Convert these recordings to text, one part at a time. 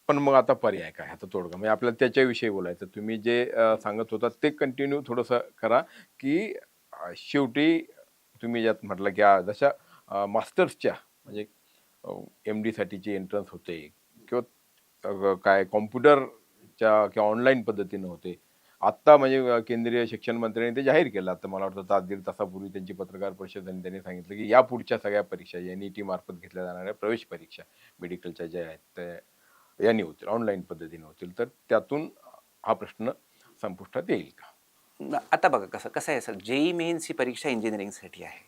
पण मग आता पर्याय काय? आता तोडगा म्हणजे आपल्याला त्याच्याविषयी बोलायचं. तुम्ही जे सांगत होता ते कंटिन्यू थोडंसं करा, की शेवटी तुम्ही ज्यात म्हटलं, की जशा मास्टर्सच्या म्हणजे एम-डीसाठीची एंट्रन्स होते किंवा काय कॉम्प्युटरच्या किंवा ऑनलाईन पद्धतीनं होते. आत्ता म्हणजे केंद्रीय शिक्षण मंत्र्यांनी ते जाहीर केलं. आता मला वाटतं तास दीड तासापूर्वी त्यांची पत्रकार परिषद आणि त्यांनी सांगितलं, की यापुढच्या सगळ्या परीक्षा एन-ई-टी मार्फत घेतल्या जाणाऱ्या प्रवेश परीक्षा मेडिकलच्या ज्या आहेत त्या याने होतील, ऑनलाईन पद्धतीने होतील. तर त्यातून हा प्रश्न संपुष्टात येईल का? आता बघा कसं कसं आहे सर, जेई मेन्स ही परीक्षा इंजिनिअरिंगसाठी आहे.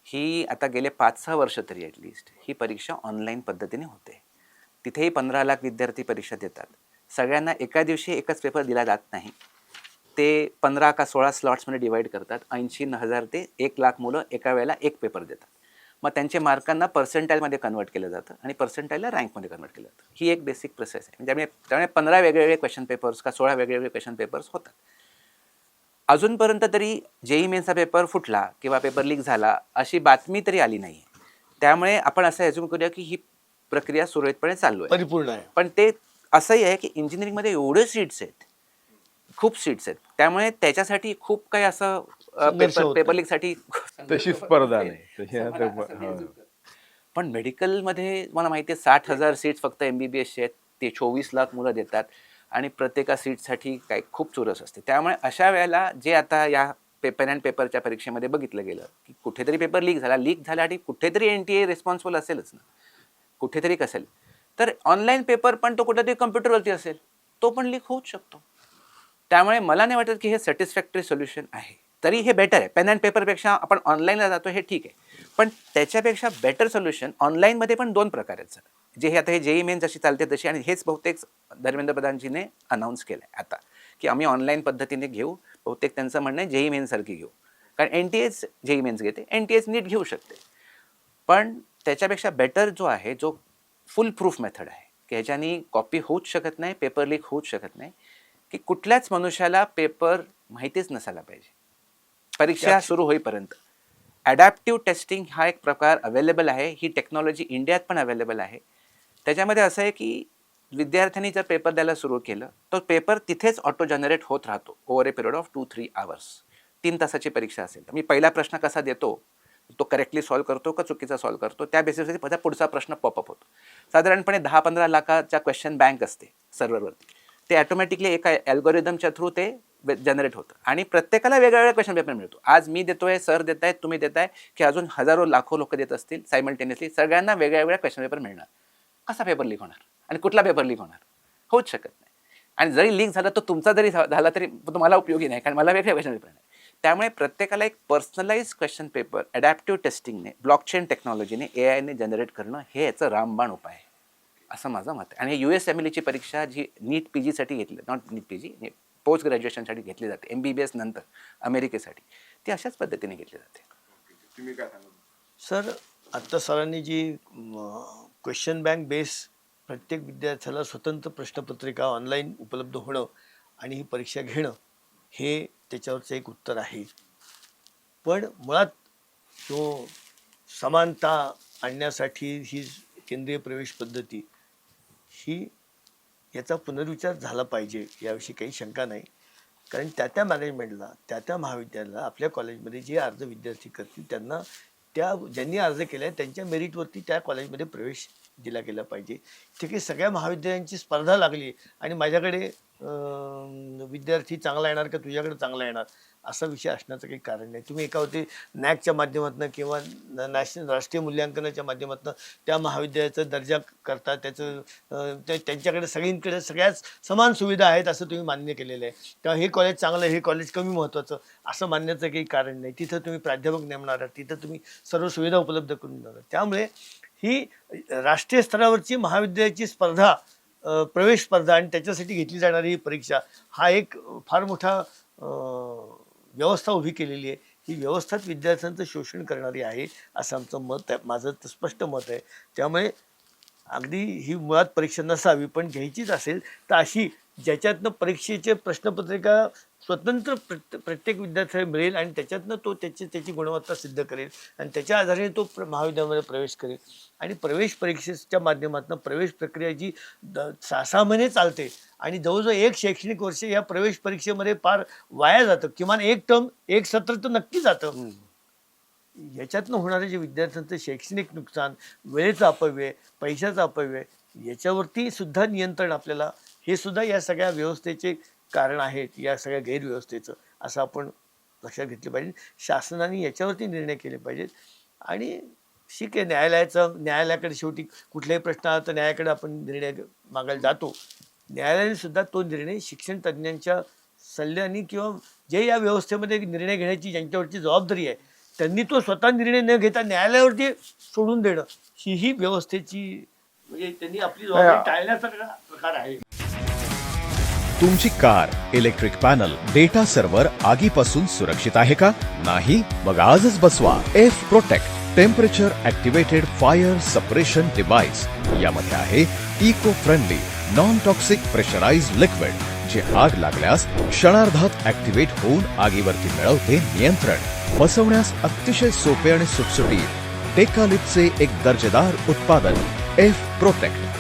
ही आता गेले 5-6 वर्ष तरी ॲटलिस्ट ही परीक्षा ऑनलाईन पद्धतीने होते. तिथेही 15 लाख विद्यार्थी परीक्षा देतात. सगळ्यांना एका दिवशी एकच पेपर दिला जात नाही. ते 15 का 16 स्लॉट्समध्ये डिवाईड करतात. 80,000 ते 1,00,000 मुलं एका वेळेला एक पेपर देतात. मग त्यांच्या मार्कांना पर्सेंटाईलमध्ये कन्वर्ट केलं जातं आणि पर्सेंटाईलला रँकमध्ये कन्वर्ट केलं जातं. ही एक बेसिक प्रोसेस आहे. त्यामुळे 15 वेगवेगळे क्वेश्चन पेपर्स का 16 वेगवेगळे क्वेश्चन पेपर्स होतात. अजूनपर्यंत तरी जेई मेन्सचा पेपर फुटला किंवा पेपर लीक झाला अशी बातमी तरी आली नाही. त्यामुळे आपण असं ॲझ्युम करूया की ही प्रक्रिया सुरळीतपणे चालू आहे, परिपूर्ण आहे. पण ते असंही आहे की इंजिनिअरिंगमध्ये एवढे सीट्स आहेत, खूप सीट्स आहेत, त्यामुळे त्याच्यासाठी खूप काही असं संघर्ष होत पेपर नाही. लीकसाठी तशी स्पर्धा नाही. तशी आता हां. पण मेडिकलमध्ये मला माहिती आहे 60,000 सीट्स फक्त MBBSचे आहेत. ते 24 लाख मुलं देतात आणि प्रत्येका सीटसाठी काही खूप चुरस असते. त्यामुळे अशा वेळेला जे आता या पेपर अँड पेपरच्या परीक्षेमध्ये बघितलं गेलं, की कुठेतरी पेपर लीक झाला आणि कुठेतरी NTA रिस्पॉन्सिबल असेलच ना, कुठेतरी कसेल. तर ऑनलाईन पेपर पण तो कुठेतरी कम्प्युटरवरती असेल, तो पण लीक होऊच शकतो. त्यामुळे मला नाही वाटत की हे सॅटिस्फॅक्टरी सोल्युशन आहे. तरी हे बेटर आहे. पेन अँड पेपरपेक्षा आपण ऑनलाईनला जातो हे ठीक आहे. पण त्याच्यापेक्षा बेटर सोल्युशन ऑनलाईनमध्ये पण 2 प्रकार आहेत सर. जे हे आता हे जेई मेन जशी चालते तशी, आणि हेच बहुतेक धर्मेंद्र प्रधानजीने अनाऊन्स केलं आहे आता, की आम्ही ऑनलाईन पद्धतीने घेऊ. बहुतेक त्यांचं म्हणणं आहे जेई मेनसारखी घेऊ. कारण NTAच जेई मेन्स घेते, NTAच नीट घेऊ शकते. पण त्याच्यापेक्षा बेटर जो आहे, जो फुल प्रूफ मेथड आहे, की ह्याच्यानी कॉपी होऊच शकत नाही, पेपर लीक होऊच शकत नाही, की कुठल्याच मनुष्याला पेपर माहितीच नसायला पाहिजे परीक्षा सुरू होईपर्यंत. ॲडॅप्टिव्ह टेस्टिंग हा एक प्रकार अवेलेबल आहे. ही टेक्नॉलॉजी इंडियात पण अवेलेबल आहे. त्याच्यामध्ये असं आहे की विद्यार्थ्यांनी जर पेपर द्यायला सुरू केलं, तर पेपर तिथेच ऑटो जनरेट होत राहतो over A period of 2-3 hours. 3 तासाची परीक्षा असेल तर मी पहिला प्रश्न कसा देतो, तो करेक्टली सॉल्व्ह करतो का चुकीचा सॉल्व्ह करतो, त्या बेसिसवरती माझा पुढचा प्रश्न पॉपअप होतो. साधारणपणे 10-15 लाखाच्या क्वेश्चन बँक असते सर्व्हरवरती. ते ॲटोमॅटिकली एका ॲल्गोरिदमच्या थ्रू ते जनरेट होतं आणि प्रत्येकाला वेगवेगळा क्वेश्चन पेपर मिळतो. आज मी देतोय, सर देत आहेत, तुम्ही देताय, की अजून हजारो लाखो लोक देत असतील सायमल्टेनियसली, सगळ्यांना वेगळ्या क्वेश्चन पेपर मिळणार. कसा पेपर लीक होणार आणि कुठला पेपर लीक होणार? होऊच शकत नाही. आणि जरी लीक झाला तर तुमचा जरी झाला तरी तुम्हाला उपयोगी नाही, कारण मला वेगळ्या क्वेश्चन पेपर नाही. त्यामुळे प्रत्येकाला एक पर्सनलाइज क्वेश्चन पेपर ॲडॅप्टिव्ह टेस्टिंगने, ब्लॉकचेन टेक्नॉलॉजीने, AIने जनरेट करणं हे याचं रामबाण उपाय आहे, असं माझं मत आहे. आणि USMLEची परीक्षा जी नीट PGसाठी घेतली, नॉट नीट PG, पोस्ट ग्रॅज्युएशनसाठी घेतली जाते, MBBS नंतर अमेरिकेसाठी, ती अशाच पद्धतीने घेतली जाते. तुम्ही काय सांगा? सर, आत्ता सरांनी जी क्वेश्चन बँक बेस प्रत्येक विद्यार्थ्याला स्वतंत्र प्रश्नपत्रिका ऑनलाईन उपलब्ध होणं आणि ही परीक्षा घेणं हे त्याच्यावरचं एक उत्तर आहे. पण मुळात जो समानता आणण्यासाठी ही केंद्रीय प्रवेश पद्धती ही याचा पुनर्विचार झाला पाहिजे याविषयी काही शंका नाही. कारण त्या मॅनेजमेंटला, त्या महाविद्यालयाला, आपल्या कॉलेजमध्ये जे अर्ज विद्यार्थी करतील त्यांना ज्यांनी अर्ज केला आहे त्यांच्या मेरिटवरती त्या कॉलेजमध्ये प्रवेश दिला गेला पाहिजे. ठीक आहे, सगळ्या महाविद्यालयांची स्पर्धा लागली आणि माझ्याकडे विद्यार्थी चांगला येणार का तुझ्याकडे चांगला येणार असा विषय असण्याचं काही कारण नाही. तुम्ही एका होते नॅकच्या माध्यमातून किंवा राष्ट्रीय मूल्यांकनाच्या माध्यमातून त्या महाविद्यालयाचा दर्जा करता, त्याचं त्यांच्याकडे सगळींकडे सगळ्याच समान सुविधा आहेत असं तुम्ही मान्य केलेलं आहे. तेव्हा हे कॉलेज चांगलं, हे कॉलेज कमी महत्त्वाचं असं मानण्याचं काही कारण नाही. तिथं तुम्ही प्राध्यापक नेमणार आहात, तिथं तुम्ही सर्व सुविधा उपलब्ध करून देणार. त्यामुळे ही राष्ट्रीय स्तरावरची महाविद्यालयाची स्पर्धा, प्रवेश स्पर्धा आणि त्याच्यासाठी घेतली जाणारी ही परीक्षा हा एक फार मोठा व्यवस्था उभी केलेली आहे. ही व्यवस्थाच विद्यार्थ्यांचं शोषण करणारी आहे असं आमचं मत आहे, माझं स्पष्ट मत आहे. त्यामुळे अगदी ही मुळात परीक्षा नसावी, पण घ्यायचीच असेल तर अशी ज्याच्यातनं परीक्षेचे प्रश्नपत्रिका स्वतंत्र प्रत्येक विद्यार्थ्याला मिळेल आणि त्याच्यातनं तो त्याची गुणवत्ता सिद्ध करेल आणि त्याच्या आधारे तो महाविद्यालयामध्ये प्रवेश करेल. आणि प्रवेश परीक्षेच्या माध्यमातून प्रवेश प्रक्रिया जी 6 महिने चालते आणि जवळजवळ एक शैक्षणिक वर्ष या प्रवेश परीक्षेमध्ये फार वाया जातं. किमान एक टर्म एक सत्र तर नक्की जातं. याच्यातनं होणारे जे विद्यार्थ्यांचं शैक्षणिक नुकसान, वेळेचा अपव्यय, पैशाचा अपव्यय, याच्यावरती सुद्धा नियंत्रण आपल्याला, हे सुद्धा या सगळ्या व्यवस्थेचे कारण आहेत, या सगळ्या गैरव्यवस्थेचं, असं आपण लक्षात घेतलं पाहिजे. शासनाने याच्यावरती निर्णय केले पाहिजेत. आणि ठीक आहे, न्यायालयाकडे शेवटी कुठलाही प्रश्न आला तर न्यायालयाकडे आपण निर्णय मागायला जातो. न्यायालयाने सुद्धा तो निर्णय शिक्षण तज्ज्ञांच्या सल्ल्याने किंवा जे या व्यवस्थेमध्ये निर्णय घेण्याची ज्यांच्यावरची जबाबदारी आहे त्यांनी तो स्वतः निर्णय न घेता न्यायालयावरती सोडून देणं, ही व्यवस्थेची, म्हणजे त्यांनी आपली जबाबदारी टाळण्याचा प्रकार आहे. तुमची car, electric panel, data server आगीपासून सुरक्षित आहे का? नाही? मग आजच बसवा F protect temperature activated fire suppression device. यामध्ये आहे eco friendly non toxic pressurised liquid, जे आग लागल्यास क्षणार्धात ऍक्टिव्हेट होऊन आगीवरती मिळवते नियंत्रण. बसवण्यास अतिशय सोपे आणि सुटसुटीत टेकालिपचे एक दर्जेदार उत्पादन एफ प्रोटेक्ट.